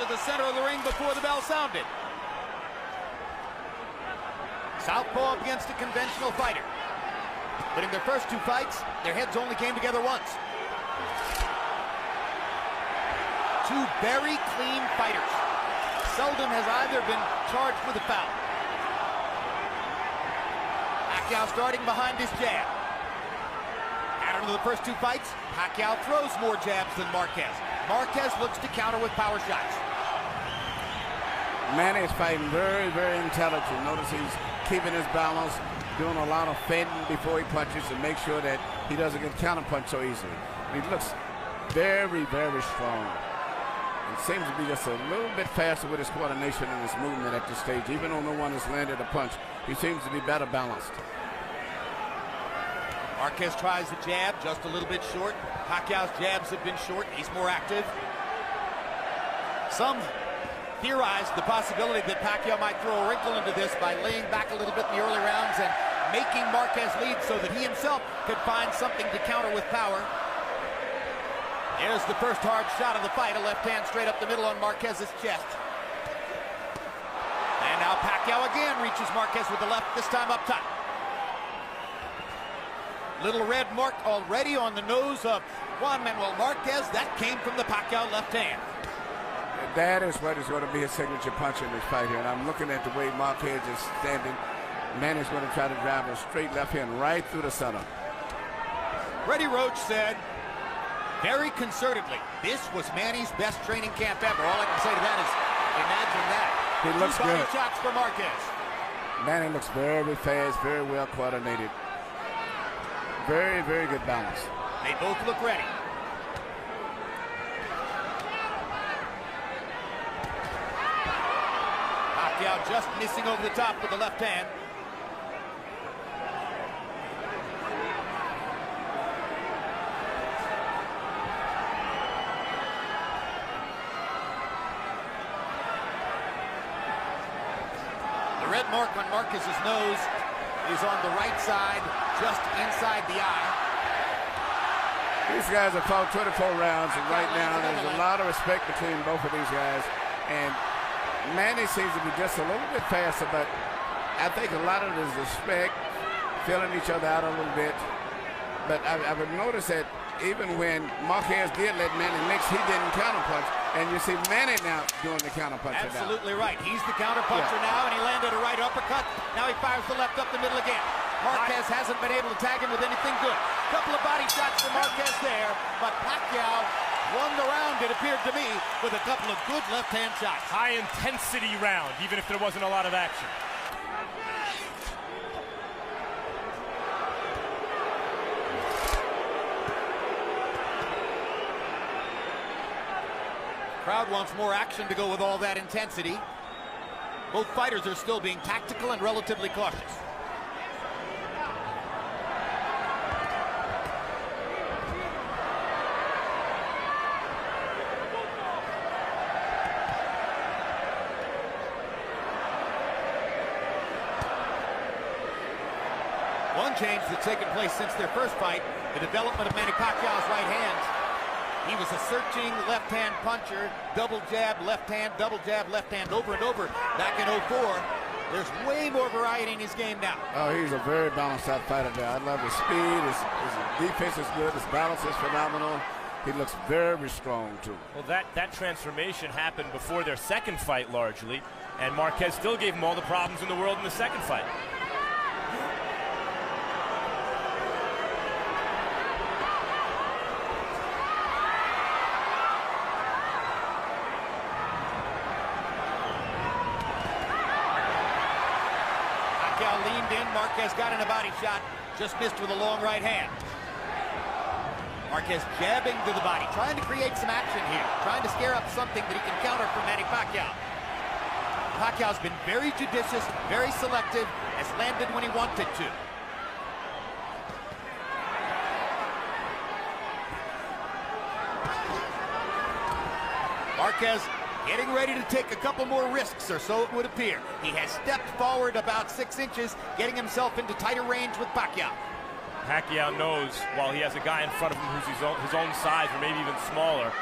to the center of the ring before the bell sounded. Southpaw against a conventional fighter. But in their first two fights, their heads only came together once. Two very clean fighters. Seldom has either been charged with a foul. Pacquiao starting behind his jab. Pattern of the first two fights, Pacquiao throws more jabs than Marquez. Marquez looks to counter with power shots. Manny is fighting very, very intelligent. Notice he's keeping his balance, doing a lot of fending before he punches to make sure that he doesn't get counterpunched so easily. He looks very, very strong. It seems to be just a little bit faster with his coordination and his movement at this stage. Even though no one has landed a punch, he seems to be better balanced. Marquez tries the jab, just a little bit short. Pacquiao's jabs have been short. He's more active. Some theorized the possibility that Pacquiao might throw a wrinkle into this by laying back a little bit in the early rounds and making Marquez lead so that he himself could find something to counter with power. There's the first hard shot of the fight, a left hand straight up the middle on Marquez's chest. And now Pacquiao again reaches Marquez with the left, this time up top. Little red mark already on the nose of Juan Manuel Marquez. That came from the Pacquiao left hand. That is what is going to be his signature punch in this fight here. And I'm looking at the way Marquez is standing. Manny's going to try to drive a straight left hand right through the center. Freddie Roach said, very concertedly, this was Manny's best training camp ever. All I can say to that is, imagine that. He looks good. Body shots for Marquez. Manny looks very fast, very well coordinated. Very, very good balance. They both look ready. Pacquiao just missing over the top with the left hand. The red mark on Marquez's nose is on the right side, just inside the eye. These guys have fought 24 rounds, and right now there's a lot of respect between both of these guys. And Manny seems to be just a little bit faster, but I think a lot of it is respect, feeling each other out a little bit. But I would notice that even when Marquez did let Manny mix, he didn't counterpunch. And you see Manny now doing the counterpuncher. Absolutely right. He's the counterpuncher now, and he landed a right uppercut. Now he fires the left up the middle again. Marquez hasn't been able to tag him with anything good. Couple of body shots for Marquez there, but Pacquiao won the round, it appeared to me, with a couple of good left-hand shots. High-intensity round, even if there wasn't a lot of action. Crowd wants more action to go with all that intensity. Both fighters are still being tactical and relatively cautious. One change that's taken place since their first fight, the development of Manny Pacquiao's right hand. He was a searching left-hand puncher, double jab, left hand, double jab, left hand, over and over back in 04. There's way more variety in his game now. Oh, he's a very balanced out fighter there. I love his speed, his defense is good, his balance is phenomenal. He looks very strong, too. Well, that transformation happened before their second fight, largely, and Marquez still gave him all the problems in the world in the second fight. Leaned in, Marquez got in a body shot, just missed with a long right hand. Marquez jabbing to the body, trying to create some action here, trying to scare up something that he can counter from Manny Pacquiao. Pacquiao's been very judicious, very selective, has landed when he wanted to. Marquez getting ready to take a couple more risks, or so it would appear. He has stepped forward about 6 inches, getting himself into tighter range with Pacquiao. Pacquiao knows while he has a guy in front of him who's his own size or maybe even smaller,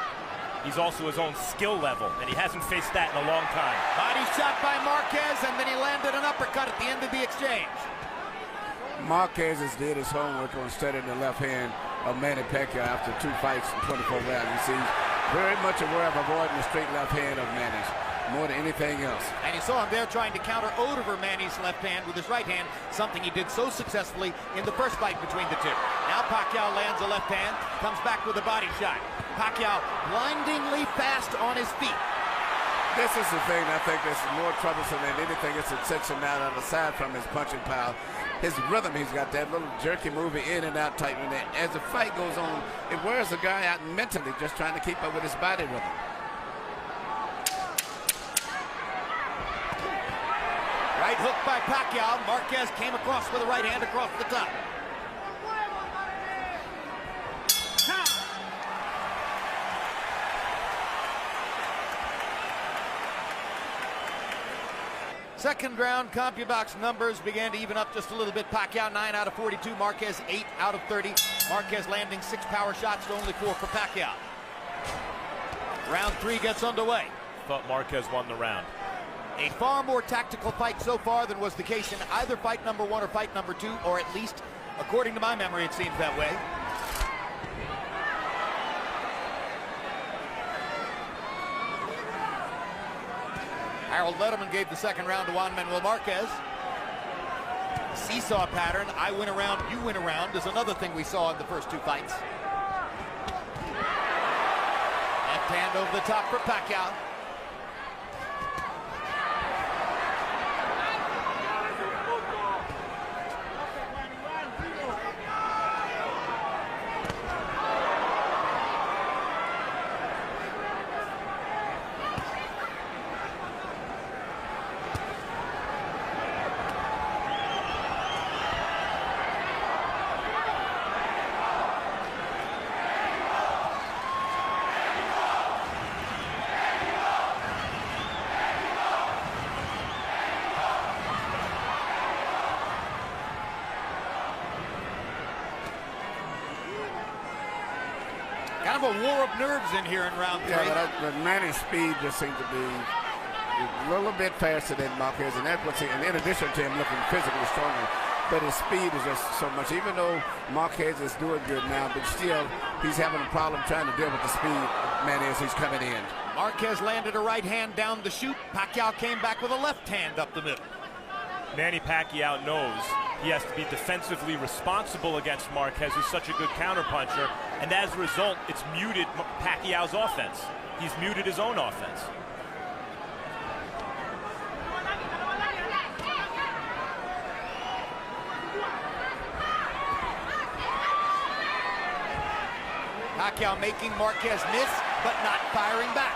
he's also his own skill level, and he hasn't faced that in a long time. Body shot by Marquez, and then he landed an uppercut at the end of the exchange. Marquez has did his homework on studying the left hand of Manny Pacquiao after 2 fights in 24 rounds. You see, very much aware of avoiding the straight left hand of Manny's more than anything else. And you saw him there trying to counter over Manny's left hand with his right hand, something he did so successfully in the first fight between the two. Now Pacquiao lands a left hand, comes back with a body shot. Pacquiao blindingly fast on his feet. This is the thing I think is more troublesome than anything else that sets him out aside from his punching power. His rhythm, he's got that little jerky moving in and out type. And as the fight goes on, it wears the guy out mentally just trying to keep up with his body rhythm. Right hook by Pacquiao. Marquez came across with a right hand across the top. Second round, CompuBox numbers began to even up just a little bit. Pacquiao 9 out of 42, Marquez 8 out of 30. Marquez landing 6 power shots to only 4 for Pacquiao. Round 3 gets underway. Thought Marquez won the round. A far more tactical fight so far than was the case in either fight number 1 or fight number 2, or at least, according to my memory, it seems that way. Harold Letterman gave the second round to Juan Manuel Marquez. Seesaw pattern, I win a round, you win a round, is another thing we saw in the first 2 fights. Left hand over the top for Pacquiao. Kind of a war of nerves in here in round 3. Yeah, but Manny's speed just seems to be a little bit faster than Marquez, and that's what's in addition to him looking physically stronger. But his speed is just so much. Even though Marquez is doing good now, but still he's having a problem trying to deal with the speed Manny as he's coming in. Marquez landed a right hand down the chute. Pacquiao came back with a left hand up the middle. Manny Pacquiao knows he has to be defensively responsible against Marquez, who's such a good counterpuncher, and as a result, it's muted Pacquiao's offense. He's muted his own offense. Pacquiao making Marquez miss, but not firing back.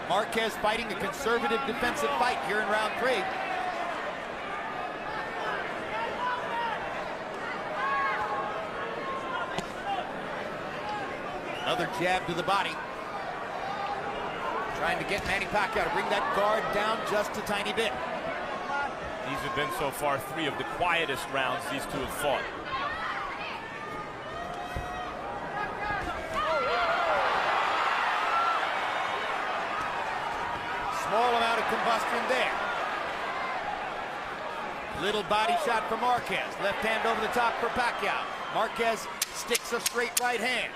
Marquez fighting a conservative defensive fight here in round 3. Another jab to the body. Trying to get Manny Pacquiao to bring that guard down just a tiny bit. These have been so far 3 of the quietest rounds these two have fought. Small amount of combustion there. Little body shot for Marquez. Left hand over the top for Pacquiao. Marquez sticks a straight right hand.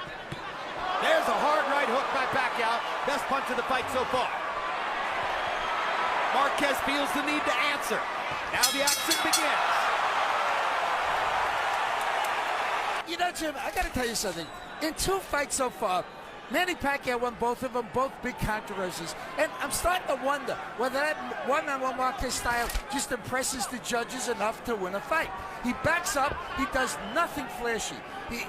There's a hard right hook by Pacquiao. Best punch of the fight so far. Marquez feels the need to answer. Now the action begins. You know, Jim, I got to tell you something. In 2 fights so far, Manny Pacquiao won both of them, both big controversies. And I'm starting to wonder whether that one-on-one Marquez style just impresses the judges enough to win a fight. He backs up. He does nothing flashy.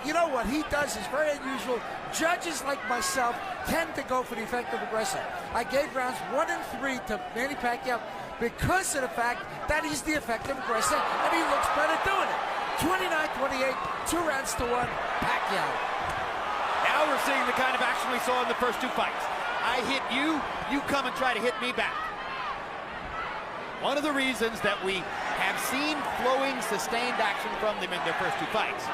You know what he does is very unusual. Judges like myself tend to go for the effective aggressor. I gave rounds 1 and 3 to Manny Pacquiao because of the fact that he's the effective aggressor and he looks better doing it. 29-28, 2 rounds to 1, Pacquiao. Now we're seeing the kind of action we saw in the first 2 fights. I hit you, you come and try to hit me back. One of the reasons that we have seen flowing, sustained action from them in their first 2 fights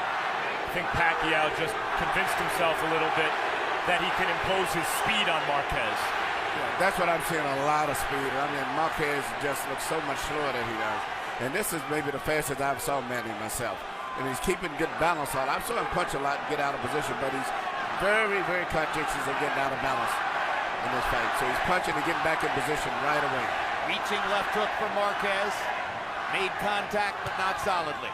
think Pacquiao just convinced himself a little bit that he can impose his speed on Marquez. Yeah, that's what I'm seeing, a lot of speed. I mean, Marquez just looks so much slower than he does. And this is maybe the fastest I've saw Manny myself. And he's keeping good balance on. I've seen him punch a lot and get out of position, but he's very, very conscientious of getting out of balance in this fight. So he's punching and getting back in position right away. Reaching left hook from Marquez. Made contact, but not solidly.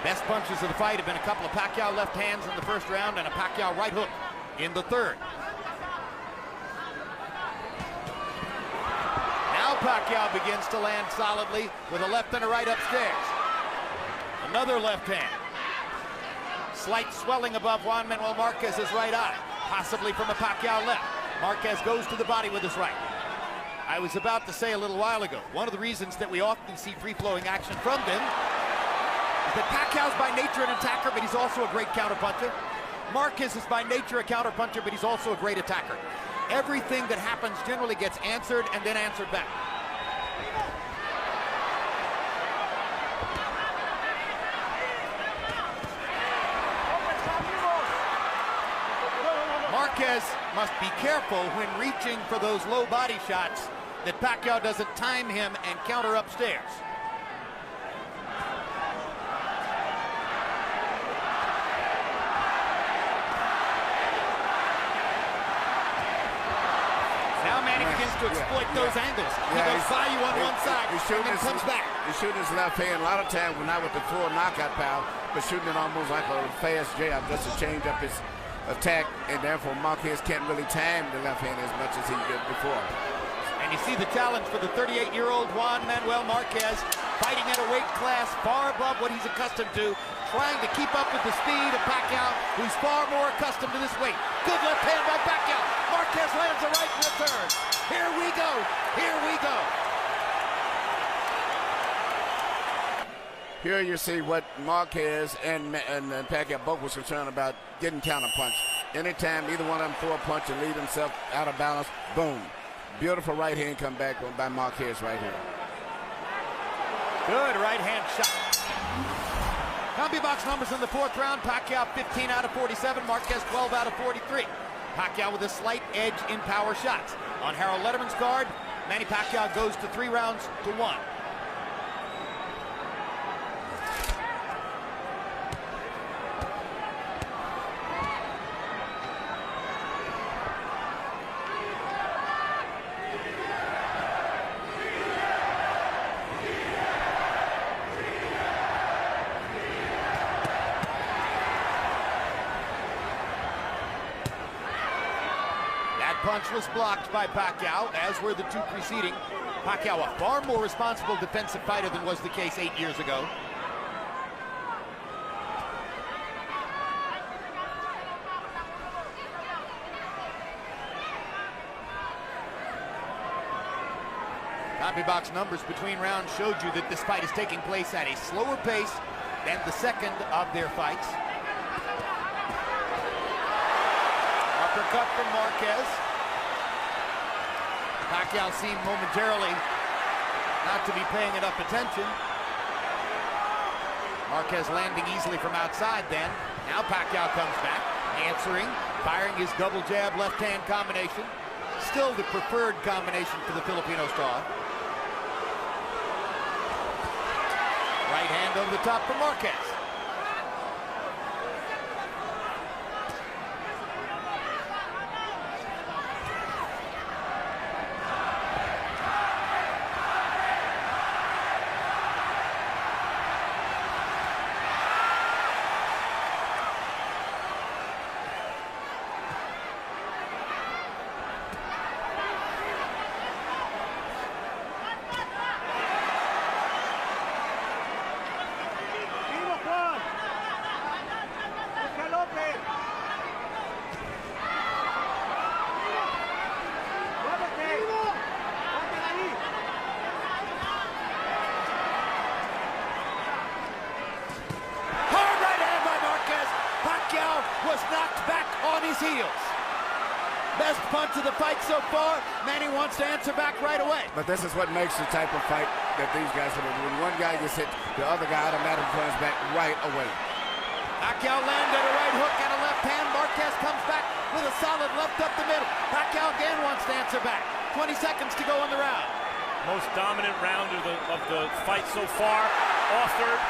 Best punches of the fight have been a couple of Pacquiao left hands in the first round and a Pacquiao right hook in the third. Now Pacquiao begins to land solidly with a left and a right upstairs. Another left hand. Slight swelling above Juan Manuel Marquez's right eye, possibly from a Pacquiao left. Marquez goes to the body with his right. I was about to say a little while ago, one of the reasons that we often see free-flowing action from them is that Pacquiao's by nature an attacker, but he's also a great counterpuncher. Marquez is by nature a counterpuncher, but he's also a great attacker. Everything that happens generally gets answered and then answered back. Marquez must be careful when reaching for those low body shots that Pacquiao doesn't time him and counter upstairs. Now Manny begins to exploit those angles. He goes by you on one side and then comes back. He's shooting his left hand a lot of times, not with the full knockout power, but shooting it almost like a fast jab just to change up his attack, and therefore Marquez can't really time the left hand as much as he did before. And you see the challenge for the 38-year-old Juan Manuel Marquez, fighting at a weight class far above what he's accustomed to, trying to keep up with the speed of Pacquiao, who's far more accustomed to this weight. Good left hand by Pacquiao. Marquez lands a right and a third. Here we go. Here we go. Here you see what Marquez and Pacquiao both was concerned about, getting counterpunched. Anytime either one of them throw a punch and leave himself out of balance, boom. Beautiful right hand come back by Marquez right here. Good right hand shot. Combi box numbers in the fourth round. Pacquiao 15 out of 47, Marquez 12 out of 43. Pacquiao with a slight edge in power shots. On Harold Letterman's card, Manny Pacquiao goes to 3 rounds to 1. Punch was blocked by Pacquiao, as were the two preceding. Pacquiao, a far more responsible defensive fighter than was the case 8 years ago. Copy box numbers between rounds showed you that this fight is taking place at a slower pace than the second of their fights. Uppercut from Marquez. Pacquiao seemed momentarily not to be paying enough attention. Marquez landing easily from outside then. Now Pacquiao comes back, answering, firing his double jab left hand combination. Still the preferred combination for the Filipino star. Right hand over the top for Marquez. Was knocked back on his heels. Best punch of the fight so far. Manny wants to answer back right away. But this is what makes the type of fight that these guys are doing. When one guy gets hit, the other guy automatically comes back right away. Pacquiao landed a right hook and a left hand. Marquez comes back with a solid left up the middle. Pacquiao again wants to answer back. 20 seconds to go in the round. Most dominant round of the fight so far, authored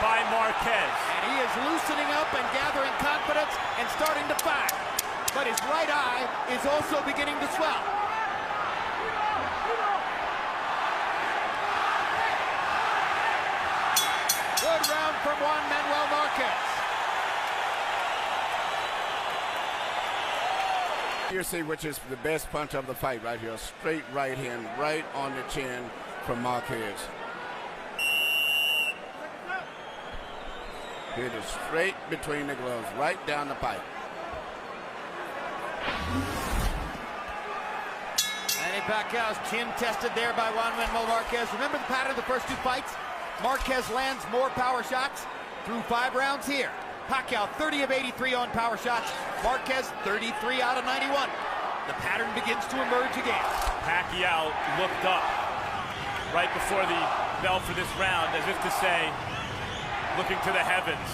by Marquez. And he is loosening up and gathering confidence and starting to fire. But his right eye is also beginning to swell. Good round from Juan Manuel Marquez. You see which is the best punch of the fight right here. Straight right hand, right on the chin from Marquez. Hit it straight between the gloves, right down the pipe. Manny Pacquiao's chin tested there by Juan Manuel Marquez. Remember the pattern of the first two fights? Marquez lands more power shots through 5 rounds here. Pacquiao 30 of 83 on power shots. Marquez 33 out of 91. The pattern begins to emerge again. Pacquiao looked up right before the bell for this round as if to say, looking to the heavens,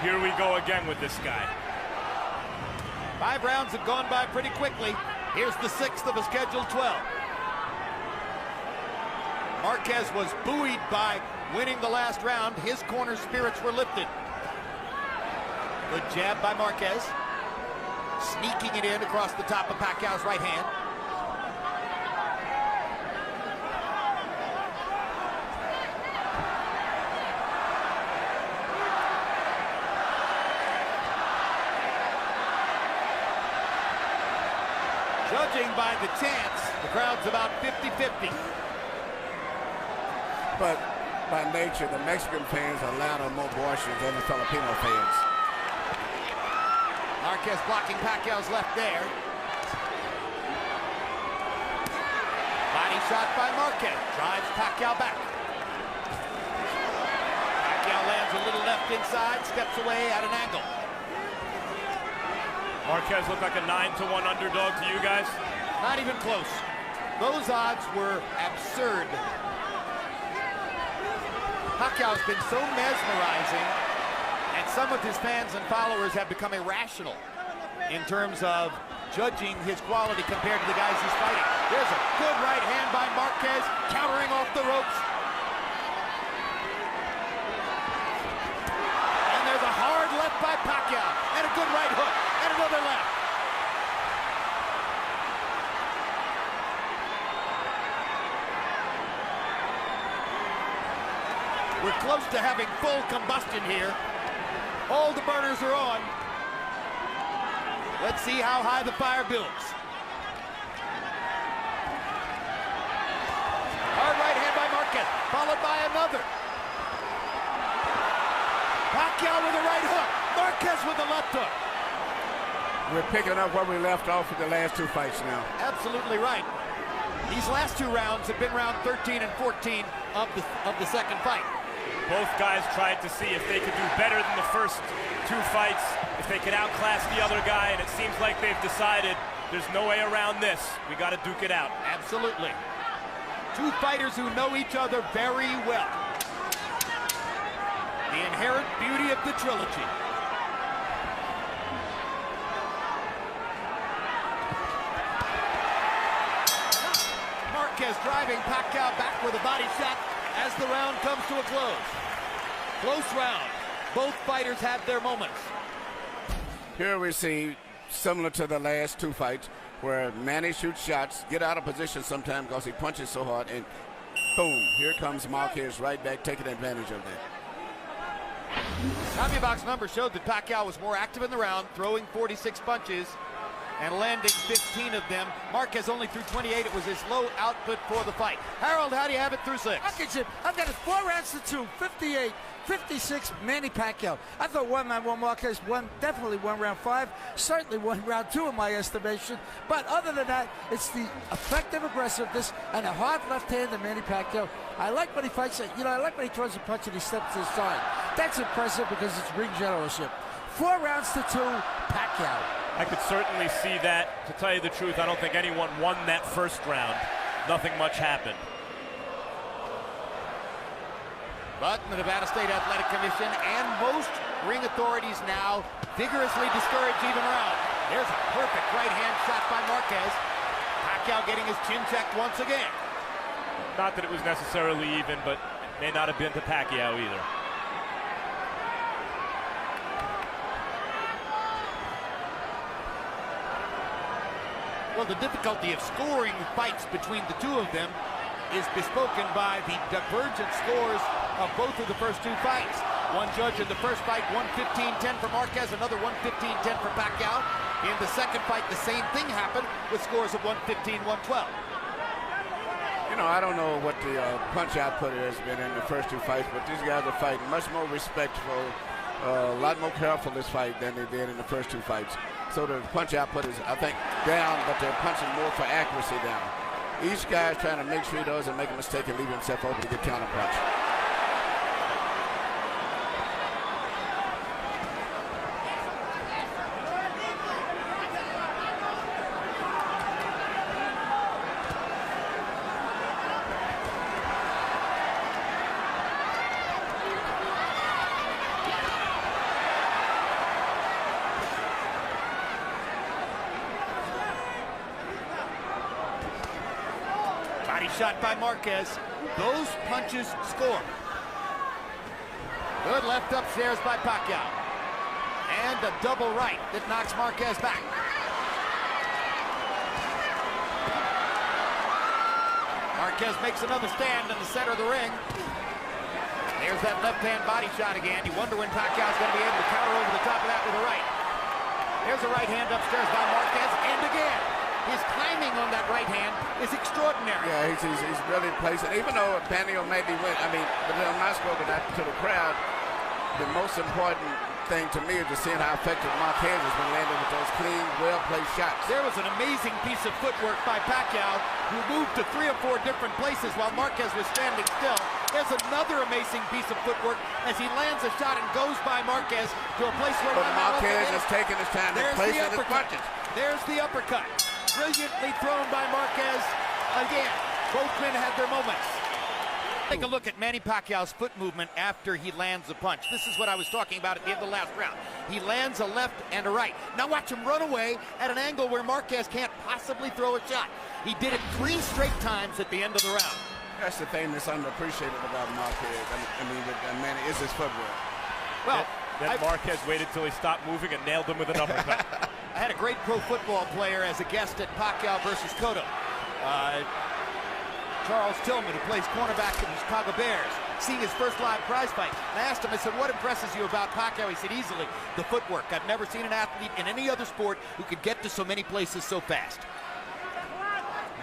here we go again with this guy. 5 rounds have gone by pretty quickly. Here's the 6th of a scheduled 12. Marquez was buoyed by winning the last round. His corner spirits were lifted. Good jab by Marquez. Sneaking it in across the top of Pacquiao's right hand. Judging by the chants, the crowd's about 50-50. But by nature, the Mexican fans are louder, more boisterous than the Filipino fans. Marquez blocking Pacquiao's left there. Body shot by Marquez. Drives Pacquiao back. Pacquiao lands a little left inside, steps away at an angle. Marquez looked like a 9-1 underdog to you guys. Not even close. Those odds were absurd. Pacquiao's been so mesmerizing, and some of his fans and followers have become irrational in terms of judging his quality compared to the guys he's fighting. There's a good right hand by Marquez, countering off the ropes. And there's a hard left by Pacquiao, and a good right hook, and another left. We're close to having full combustion here. All the burners are on. Let's see how high the fire builds. Hard right hand by Marquez, followed by another. Pacquiao with a right hook. Marquez with a left hook. We're picking up where we left off with the last 2 fights now. Absolutely right. These last 2 rounds have been round 13 and 14 of the second fight. Both guys tried to see if they could do better than the first 2 fights, if they could outclass the other guy, and it seems like they've decided there's no way around this. We got to duke it out. Absolutely. 2 fighters who know each other very well. The inherent beauty of the trilogy. Marquez driving Pacquiao back with a body shot as the round comes to a close. Close round. Both fighters had their moments. Here we see, similar to the last 2 fights, where Manny shoots shots, get out of position sometimes because he punches so hard, and boom, here comes Marquez right back, taking advantage of that. CompuBox numbers showed that Pacquiao was more active in the round, throwing 46 punches and landing 15 of them. Marquez only threw 28. It was his low output for the fight. Harold, how do you have it through 6? I've got it 4 rounds to 2, 58, 56, Manny Pacquiao. I thought Juan Manuel Marquez definitely won round 5, certainly won round 2 in my estimation. But other than that, it's the effective aggressiveness and a hard left hand of Manny Pacquiao. I like when he fights, I like when he throws a punch and he steps to his side. That's impressive because it's ring generalship. 4 rounds to 2, Pacquiao. I could certainly see that. To tell you the truth, I don't think anyone won that first round. Nothing much happened. But the Nevada State Athletic Commission and most ring authorities now vigorously discourage even round. There's a perfect right-hand shot by Marquez. Pacquiao getting his chin checked once again. Not that it was necessarily even, but it may not have been to Pacquiao either. Well, the difficulty of scoring fights between the two of them is bespoken by the divergent scores of both of the first two fights. One judge in the first fight, 115-10 for Marquez, another 115-10 for Pacquiao. In the second fight, the same thing happened with scores of 115-112. You know, I don't know what the punch output has been in the first two fights, but these guys are fighting much more respectful, a lot more careful this fight than they did in the first two fights. So the punch output is, I think, down, but they're punching more for accuracy down. Each guy is trying to make sure he doesn't make a mistake and leave himself open to get counterpunch. Body shot by Marquez. Those punches score. Good left upstairs by Pacquiao. And a double right that knocks Marquez back. Marquez makes another stand in the center of the ring. There's that left-hand body shot again. You wonder when Pacquiao's going to be able to counter over the top of that with a right. There's a right hand upstairs by Marquez, and again. His timing on that right hand is extraordinary. Yeah, he's really placing. Even though Pacquiao maybe went, but I'm not spoken that to the crowd. The most important thing to me is just seeing how effective Marquez has been landing with those clean, well-placed shots. There was an amazing piece of footwork by Pacquiao, who moved to 3 or 4 different places while Marquez was standing still. There's another amazing piece of footwork as he lands a shot and goes by Marquez to a place where Marquez is taking his time and placing his punches. There's the uppercut. Brilliantly thrown by Marquez. Again, both men had their moments. Take a look at Manny Pacquiao's foot movement after he lands a punch. This is what I was talking about at the end of the last round. He lands a left and a right. Now watch him run away at an angle where Marquez can't possibly throw a shot. He did it 3 straight times at the end of the round. That's the thing that's underappreciated about Marquez. With Manny is his footwork. Well, then Marquez waited till he stopped moving and nailed him with an uppercut. I had a great pro football player as a guest at Pacquiao versus Cotto. Charles Tillman, who plays cornerback for the Chicago Bears, seeing his first live prize fight. And I asked him, I said, what impresses you about Pacquiao? He said, easily, the footwork. I've never seen an athlete in any other sport who could get to so many places so fast.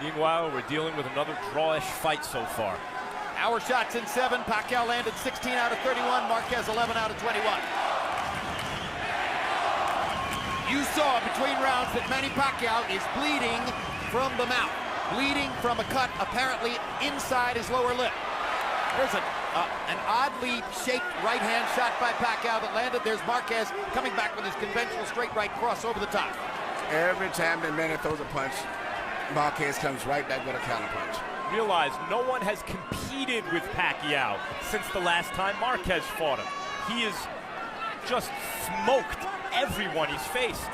Meanwhile, we're dealing with another drawish fight so far. Our shots in 7. Pacquiao landed 16 out of 31. Marquez 11 out of 21. You saw between rounds that Manny Pacquiao is bleeding from the mouth. Bleeding from a cut apparently inside his lower lip. There's an oddly shaped right-hand shot by Pacquiao that landed. There's Marquez coming back with his conventional straight right cross over the top. Every time that Manny throws a punch, Marquez comes right back with a counter punch. Realize no one has competed with Pacquiao since the last time Marquez fought him. He has just smoked everyone he's faced.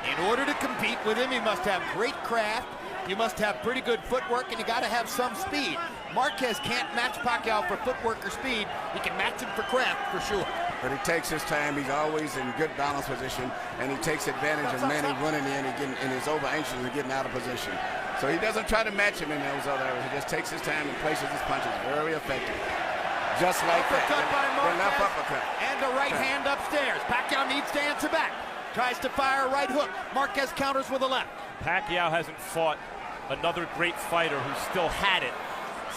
In order to compete with him, you must have great craft, you must have pretty good footwork, and you got to have some speed. Marquez can't match Pacquiao for footwork or speed. He can match him for craft for sure. But he takes his time. He's always in good balance position, and he takes advantage of Manny running in and he's over anxious and getting out of position. So he doesn't try to match him in those other areas. He just takes his time and places his punches very effective. Just like that. By Marquez, the left uppercut. And a right hand upstairs. Pacquiao needs to answer back. Tries to fire a right hook. Marquez counters with a left. Pacquiao hasn't fought another great fighter who still had it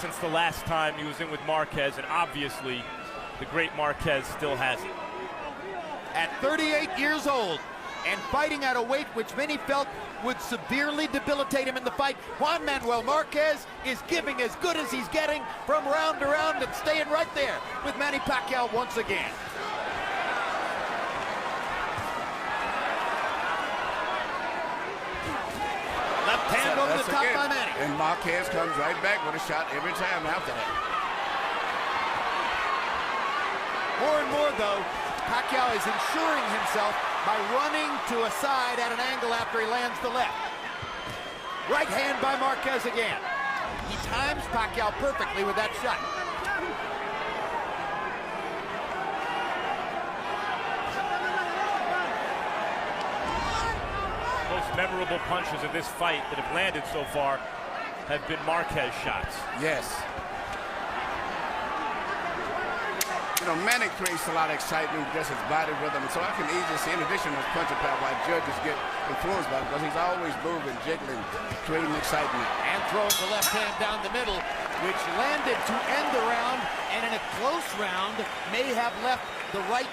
since the last time he was in with Marquez, and obviously the great Marquez still has it. At 38 years old and fighting at a weight which many felt would severely debilitate him in the fight, Juan Manuel Marquez is giving as good as he's getting from round to round and staying right there with Manny Pacquiao once again. Left hand over the top by Manny. And Marquez comes right back with a shot every time after that. More and more, though, Pacquiao is ensuring himself by running to a side at an angle after he lands the left. Right hand by Marquez again. He times Pacquiao perfectly with that shot. Most memorable punches in this fight that have landed so far have been Marquez shots. Yes. You know, Manny creates a lot of excitement with just his body rhythm, and so I can easily see, in addition to his punching power, why judges get influenced by it, because he's always moving, jiggling, creating excitement. And throwing the left hand down the middle, which landed to end the round, and in a close round may have left the right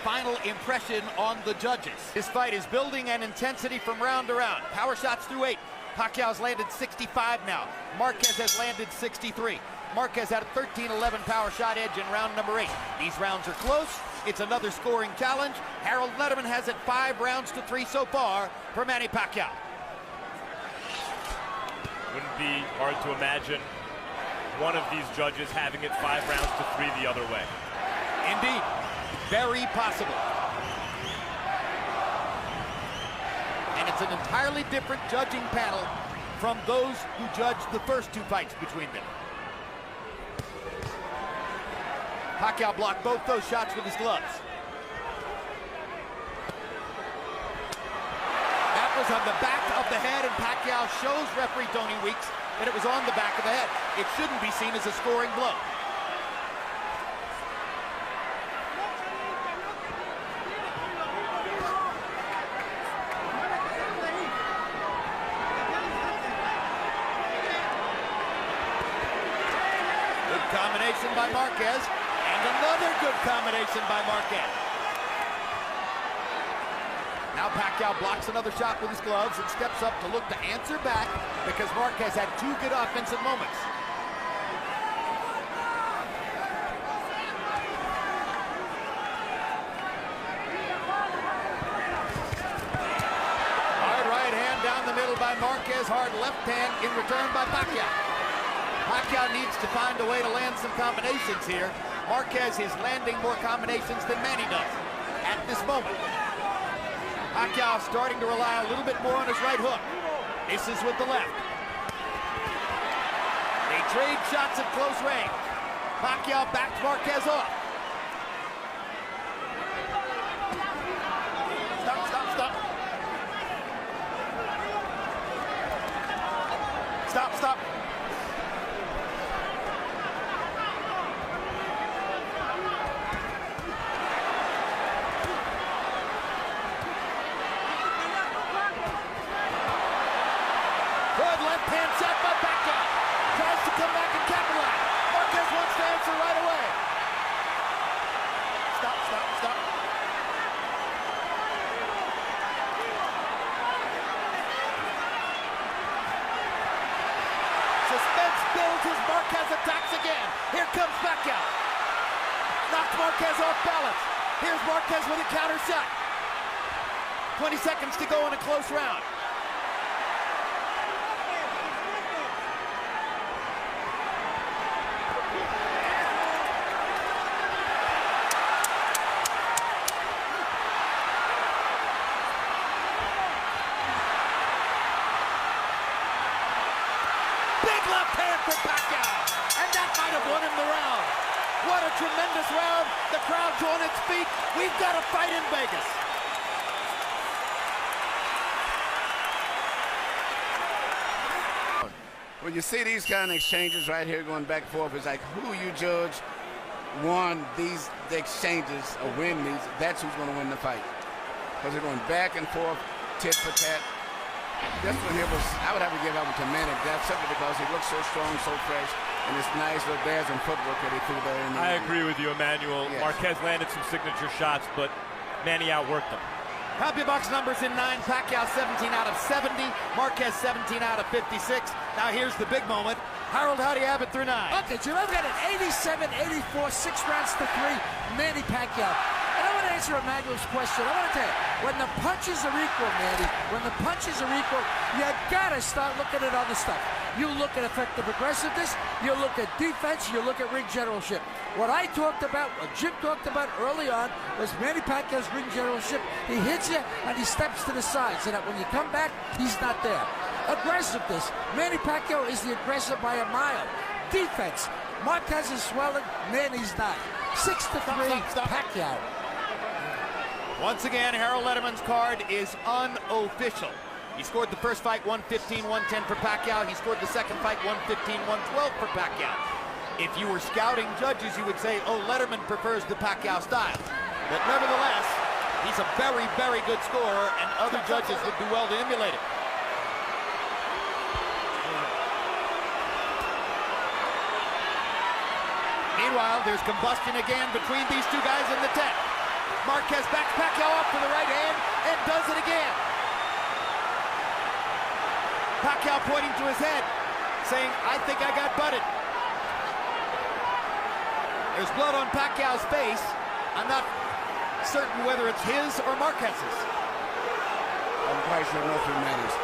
final impression on the judges. This fight is building in intensity from round to round. Power shots through 8. Pacquiao's landed 65 now. Marquez has landed 63. Marquez had a 13-11 power shot edge in round number 8. These rounds are close. It's another scoring challenge. Harold Letterman has it 5 rounds to 3 so far for Manny Pacquiao. Wouldn't be hard to imagine one of these judges having it 5 rounds to 3 the other way. Indeed, very possible. And it's an entirely different judging panel from those who judged the first 2 fights between them. Pacquiao blocked both those shots with his gloves. That was on the back of the head, and Pacquiao shows referee Tony Weeks that it was on the back of the head. It shouldn't be seen as a scoring blow. Good combination by Marquez. And another good combination by Marquez. Now Pacquiao blocks another shot with his gloves and steps up to look to answer back because Marquez had 2 good offensive moments. Hard right hand down the middle by Marquez. Hard left hand in return by Pacquiao. Pacquiao needs to find a way to land some combinations here. Marquez is landing more combinations than Manny does at this moment. Pacquiao starting to rely a little bit more on his right hook. Misses with the left. They trade shots at close range. Pacquiao backs Marquez off. Stop. Stop. Good left hand shot by Pacquiao. Tries to come back and capitalize. Marquez wants to answer right away. Stop. Suspense builds as Marquez attacks again. Here comes Pacquiao. Knocks Marquez off balance. Here's Marquez with a counter shot. 20 seconds to go in a close round. Big left hand for Pacquiao, and that might have won him the round. What a tremendous round. The crowd's on its feet. We've got a fight in Vegas. When you see these kind of exchanges right here going back and forth, it's like who you judge won these exchanges or win these, that's who's going to win the fight. Because they're going back and forth, tit for tat. This one here was, I would have to give up to Manny. That's simply because he looks so strong, so fresh, and it's nice little dazzling footwork that he threw there. I agree with you, Emmanuel. Yes. Marquez landed some signature shots, but Manny outworked him. CompuBox numbers in 9. Pacquiao 17 out of 70. Marquez 17 out of 56. Now here's the big moment. Harold, how do you have it through 9? Okay, Jim, I've got an 87-84, 6 rounds to 3, Manny Pacquiao. And I want to answer Emmanuel's question, I want to tell you, when the punches are equal, Manny, when the punches are equal, you got to start looking at other stuff. You look at effective aggressiveness, you look at defense, you look at ring generalship. What I talked about, what Jim talked about early on, was Manny Pacquiao's ring generalship. He hits you and he steps to the side so that when you come back, he's not there. Aggressiveness, Manny Pacquiao is the aggressor by a mile. Defense, Marquez is swelling, Manny's not. 6-3, Pacquiao. Once again, Harold Letterman's card is unofficial. He scored the first fight 115-110 for Pacquiao. He scored the second fight 115-112 for Pacquiao. If you were scouting judges, you would say, oh, Letterman prefers the Pacquiao style. But nevertheless, he's a very, very good scorer, and other judges would do well to emulate it. Meanwhile, there's combustion again between these two guys in the tent. Marquez backs Pacquiao up for the right hand and does it again. Pacquiao pointing to his head, saying, I think I got butted. There's blood on Pacquiao's face. I'm not certain whether it's his or Marquez's. I'm quite sure nothing matters.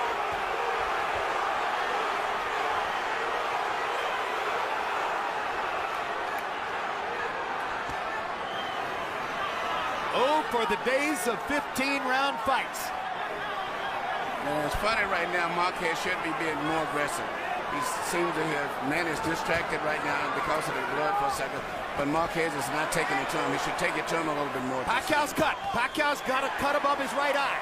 Oh, for the days of 15-round fights. And it's funny right now, Marquez should be being more aggressive. He seems to have, man is distracted right now because of the blood for a second, but Marquez is not taking it to him. He should take it to him a little bit more. Pacquiao's cut. Pacquiao's got a cut above his right eye.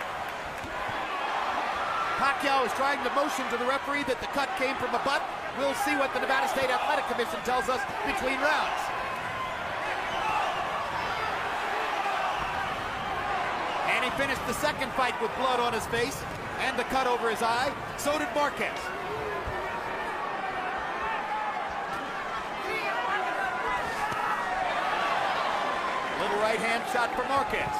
Pacquiao is trying to motion to the referee that the cut came from a butt. We'll see what the Nevada State Athletic Commission tells us between rounds. And he finished the second fight with blood on his face and the cut over his eye. So did Marquez. Little right hand shot for Marquez.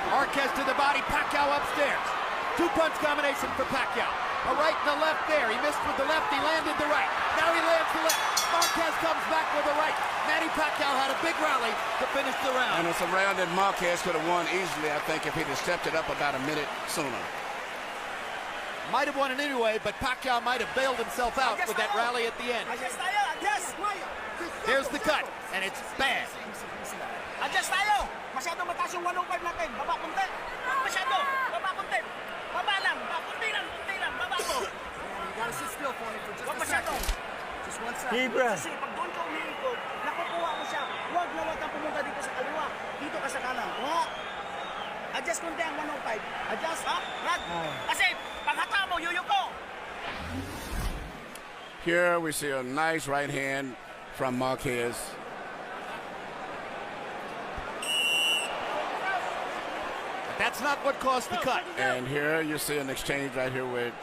Marquez to the body, Pacquiao upstairs. Two-punch combination for Pacquiao. A right and a left there. He missed with the left, he landed the right. Now he lands the left. Marquez comes back with a right. Manny Pacquiao had a big rally to finish the round. And it's a round that Marquez could have won easily, I think, if he'd have stepped it up about a minute sooner. Might have won it anyway, but Pacquiao might have bailed himself out with that rally at the end. There's the cut, and it's bad. Adjust tayo. Masyadong mataas yung 105 natin. Baba kunti. Masyado. Baba kunti. Baba lang. Kunti lang. Kunti lang. Baba ko. You gotta sit still for me for just a second. Just one second. Kasi pag doon ka umiikot, nakukuha mo siya. Huwag na huwag kang pumunta dito sa kaliwa. Dito ka sa kanan. Adjust kunti ang 105. Adjust, ha? Rag. Kasi pag hata mo, yuyuko. Here we see a nice right hand from Marquez. That's not what caused the cut. And here you see an exchange right here with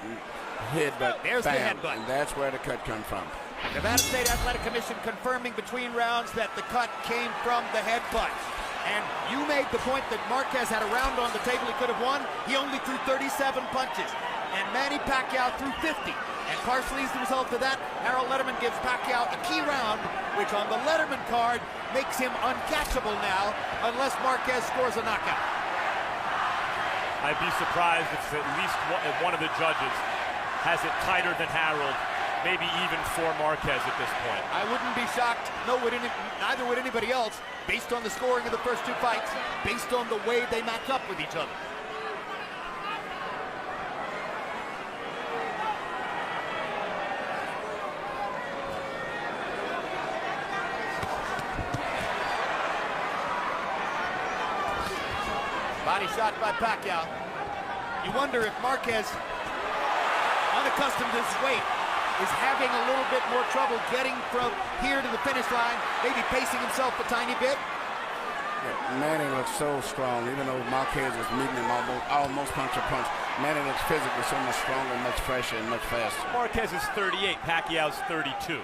headbutt. There's bam, the headbutt. And that's where the cut comes from. Nevada State Athletic Commission confirming between rounds that the cut came from the headbutt. And you made the point that Marquez had a round on the table he could have won. He only threw 37 punches. And Manny Pacquiao threw 50. And partially as the result of that, Harold Letterman gives Pacquiao a key round, which on the Letterman card makes him uncatchable now, unless Marquez scores a knockout. I'd be surprised if at least one of the judges has it tighter than Harold, maybe even for Marquez at this point. I wouldn't be shocked, neither would anybody else, based on the scoring of the first two fights, based on the way they match up with each other. Body shot by Pacquiao. You wonder if Marquez, unaccustomed to his weight, is having a little bit more trouble getting from here to the finish line, maybe pacing himself a tiny bit. Yeah, Manny looks so strong, even though Marquez is meeting him almost punch to punch. Manny looks physically so much stronger, much fresher, and much faster. Marquez is 38, Pacquiao's 32.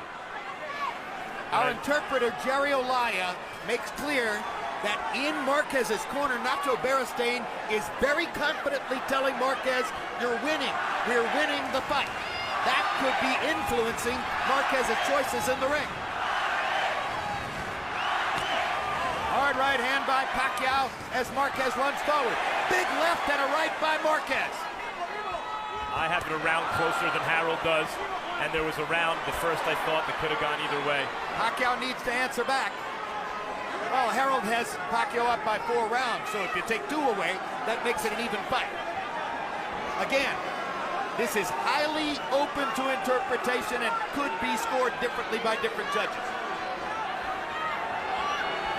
Our interpreter, Jerry Olaya, makes clear that in Marquez's corner, Nacho Beristain is very confidently telling Marquez, you're winning. We're winning the fight. That could be influencing Marquez's choices in the ring. Hard right hand by Pacquiao as Marquez runs forward. Big left and a right by Marquez. I have it a round closer than Harold does, and there was a round, the first I thought, that could have gone either way. Pacquiao needs to answer back. Well, Harold has Pacquiao up by 4 rounds, so if you take 2 away, that makes it an even fight. Again, this is highly open to interpretation and could be scored differently by different judges.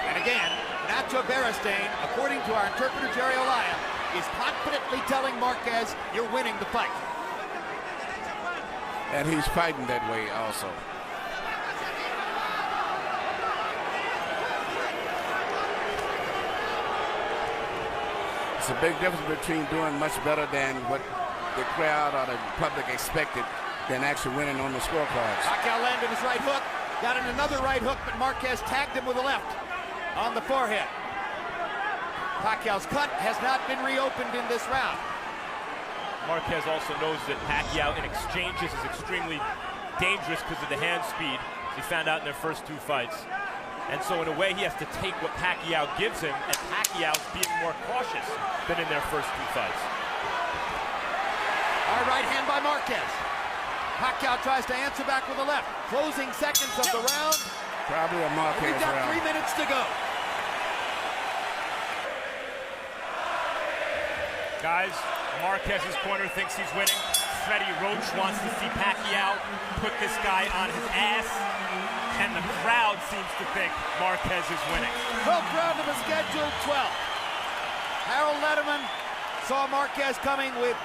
And again, Nacho Beristain, according to our interpreter Jerry Olaya, is confidently telling Marquez, you're winning the fight. And he's fighting that way also. It's a big difference between doing much better than what the crowd or the public expected than actually winning on the scorecards. Pacquiao landed his right hook, got in another right hook, but Marquez tagged him with a left on the forehead. Pacquiao's cut has not been reopened in this round. Marquez also knows that Pacquiao in exchanges is extremely dangerous because of the hand speed, as he found out in their first 2 fights. And so in a way, he has to take what Pacquiao gives him, and Pacquiao's being more cautious than in their first 2 fights. Our right hand by Marquez. Pacquiao tries to answer back with a left. Closing seconds of the round. Probably a Marquez We've got round. 3 minutes to go. Guys, Marquez's corner thinks he's winning. Freddie Roach wants to see Pacquiao put this guy on his ass. And the crowd seems to think Marquez is winning. 12th round of the scheduled 12. Harold Letterman saw Marquez coming with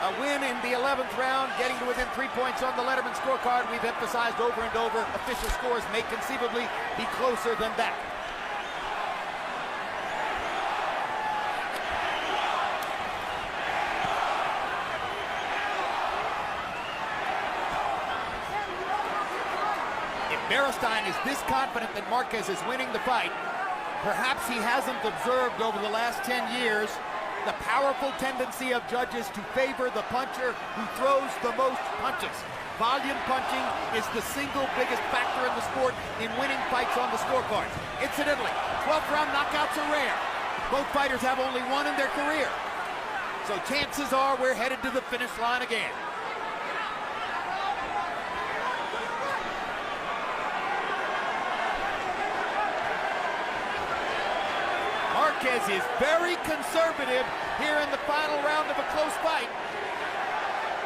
a win in the 11th round, getting to within 3 points on the Letterman scorecard. We've emphasized over and over, official scores may conceivably be closer than that. Beristain is this confident that Marquez is winning the fight. Perhaps he hasn't observed over the last 10 years the powerful tendency of judges to favor the puncher who throws the most punches. Volume punching is the single biggest factor in the sport in winning fights on the scorecards. Incidentally, 12th round knockouts are rare. Both fighters have only 1 in their career. So chances are we're headed to the finish line again. Marquez is very conservative here in the final round of a close fight.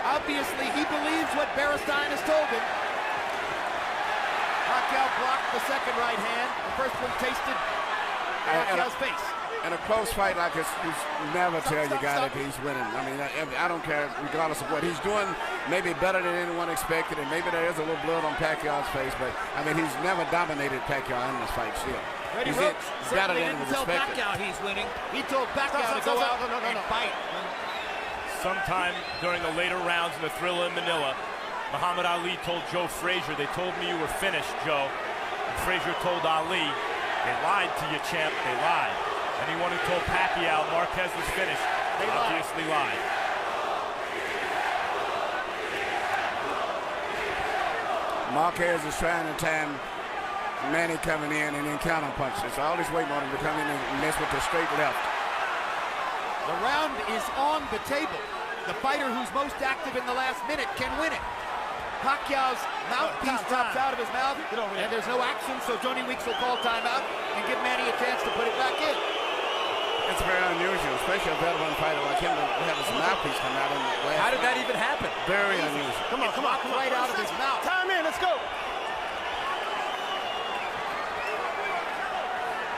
Obviously, he believes what Beristain has told him. Pacquiao blocked the second right hand. The first one tasted Pacquiao's face. In a close fight like this, you never tell your guy that he's winning. I mean, I don't care, regardless of what he's doing, maybe better than anyone expected, and maybe there is a little blood on Pacquiao's face, but, I mean, he's never dominated Pacquiao in this fight still. Freddie Roach certainly didn't tell Pacquiao he's winning. He told Pacquiao to go out and fight. Sometime during the later rounds in the Thrilla in Manila, Muhammad Ali told Joe Frazier, they told me you were finished, Joe. And Frazier told Ali, they lied to you, champ, they lied. Anyone who told Pacquiao Marquez was finished, they obviously lied. Marquez is trying to time Manny coming in and then counter punches. So all he's waiting on him to come in and mess with the straight left. The round is on the table. The fighter who's most active in the last minute can win it. Pacquiao's mouthpiece drops out of his mouth, and there's no action, so Joni Weeks will call timeout and give Manny a chance to put it back in. It's very unusual, especially a veteran fighter like him to have his mouthpiece come out in the last. How did that even happen? Very unusual. Come on, right out of his mouth. Time in, let's go.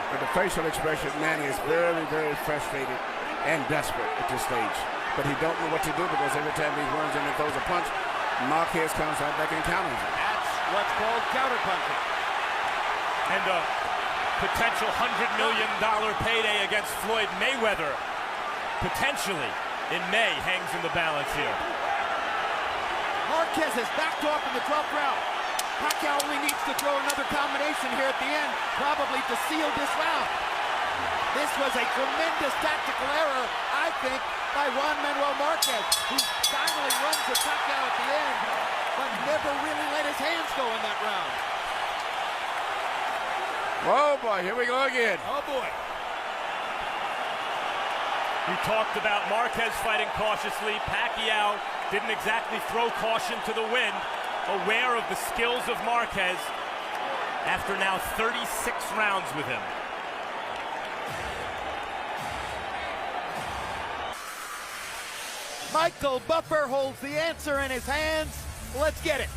But the facial expression, Manny is very, very frustrated and desperate at this stage. But he don't know what to do because every time he runs in and throws a punch, Marquez comes right back and counters him. That's what's called counterpunching. And a potential $100 million payday against Floyd Mayweather, potentially in May, hangs in the balance here. Marquez has backed off in the 12th round. Pacquiao only needs to throw another combination here at the end, probably to seal this round. This was a tremendous tactical error, I think, by Juan Manuel Marquez, who finally runs at Pacquiao at the end, but never really let his hands go in that round. Oh boy, here we go again. Oh boy. We talked about Marquez fighting cautiously. Pacquiao didn't exactly throw caution to the wind, aware of the skills of Marquez after now 36 rounds with him. Michael Buffer holds the answer in his hands. Let's get it.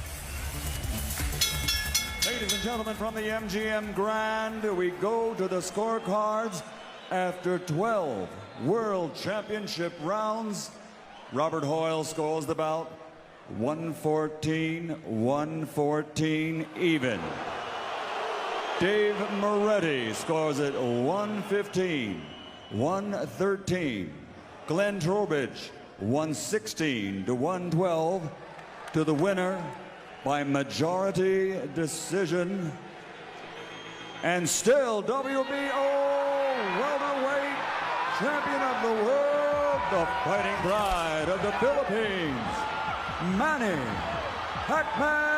Ladies and gentlemen, from the MGM Grand, we go to the scorecards. After 12 World Championship rounds, Robert Hoyle scores the bout 114 even. Dave Moretti scores it 113. Glenn Trowbridge 116-112 to the winner by majority decision. And still WBO welterweight champion of the world, the fighting pride of the Philippines, Manny Pacquiao.